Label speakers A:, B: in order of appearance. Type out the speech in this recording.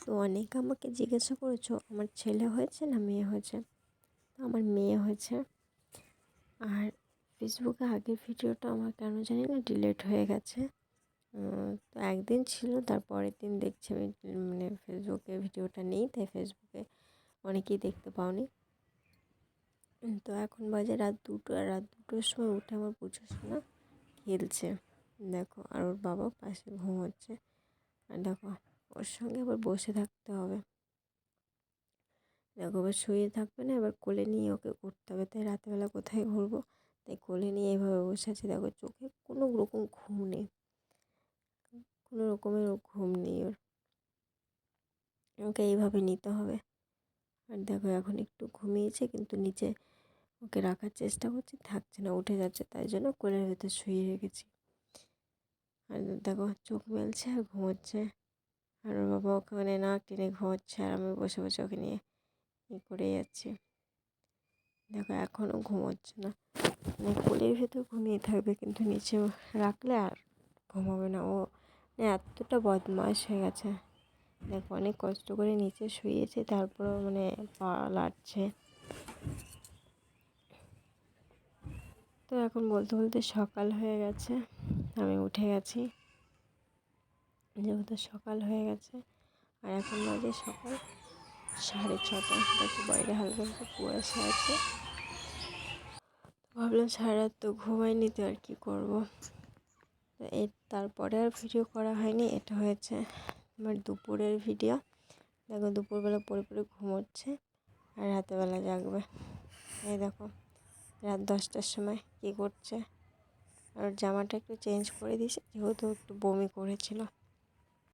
A: তো অনেকে আমাকে জিজ্ঞাসা করেছো আমার ছেলে হয়েছে না মেয়ে হয়েছে। তো আমার মেয়ে হয়েছে। আর ফেসবুকে আগের ভিডিওটা আমার কেন জানি না ডিলিট হয়ে গেছে। তো একদিন ছিল, তারপরের দিন দেখছি আমি মানে ফেসবুকে ভিডিওটা নেই, তাই ফেসবুকে অনেকেই দেখতে পাওনি। তো এখন বাজে রাত দুটোর সময় উঠে আমার পুচু সোনা খেলছে দেখো, আর ওর বাবা পাশে ঘুমোচ্ছে। আর দেখো ওর সঙ্গে আবার বসে থাকতে হবে, দেখো এবার শুয়ে থাকবে না, এবার কোলে নিয়ে ওকে উঠতে হবে। তাই রাতেবেলা কোথায় ঘুরবো, তাই কোলে নিয়ে এভাবে বসে আছে। দেখো চোখে কোনো রকম ঘুম নেই, কোনো রকমের ঘুম নেই ওর, ওকে এইভাবে নিতে হবে। আর দেখো এখন একটু ঘুমিয়েছে, কিন্তু নিচে ওকে রাখার চেষ্টা করছি, থাকছে না, উঠে যাচ্ছে, তাই জন্য কোলের ভেতর শুয়ে রেখেছি। আর দেখো চোখ মেলছে আর ঘুমোচ্ছে। আর ওর বাবা ওকে মানে নাক টেনে ঘুমোচ্ছে, আর আমি বসে বসে ওকে নিয়ে করে যাচ্ছি। দেখো এখনও ঘুমোচ্ছে না, মানে কোলের ভেতর ঘুমিয়ে থাকবে, কিন্তু নিচে রাখলে আর ঘুমাবে না। ও মানে এতটা বদমাশ হয়ে গেছে। দেখো অনেক কষ্ট করে নিচে শুয়েছে, তারপরেও মানে পা লাড়ছে। তো এখন বলতে বলতে সকাল হয়ে গেছে, আমি উঠে গেছি, যেহেতু সকাল হয়ে গেছে। আর এখন বাজে সকাল 6:30। দেখো বাইরে হালকা হালকা কুয়াশা আছে। ভাবলাম সারা রাত তো ঘুমাইনি, তো আর কী করবো। তো তারপরে আর ভিডিও করা হয়নি। এটা হয়েছে আমার দুপুরের ভিডিও। দেখো দুপুরবেলা পড়ে পড়ে ঘুমোচ্ছে আর রাতেরবেলা জাগবে। এই দেখো রাত 10টার সময় কী করছে। আর জামাটা একটু চেঞ্জ করে দিয়েছে, যেহেতু একটু বমি করেছিল।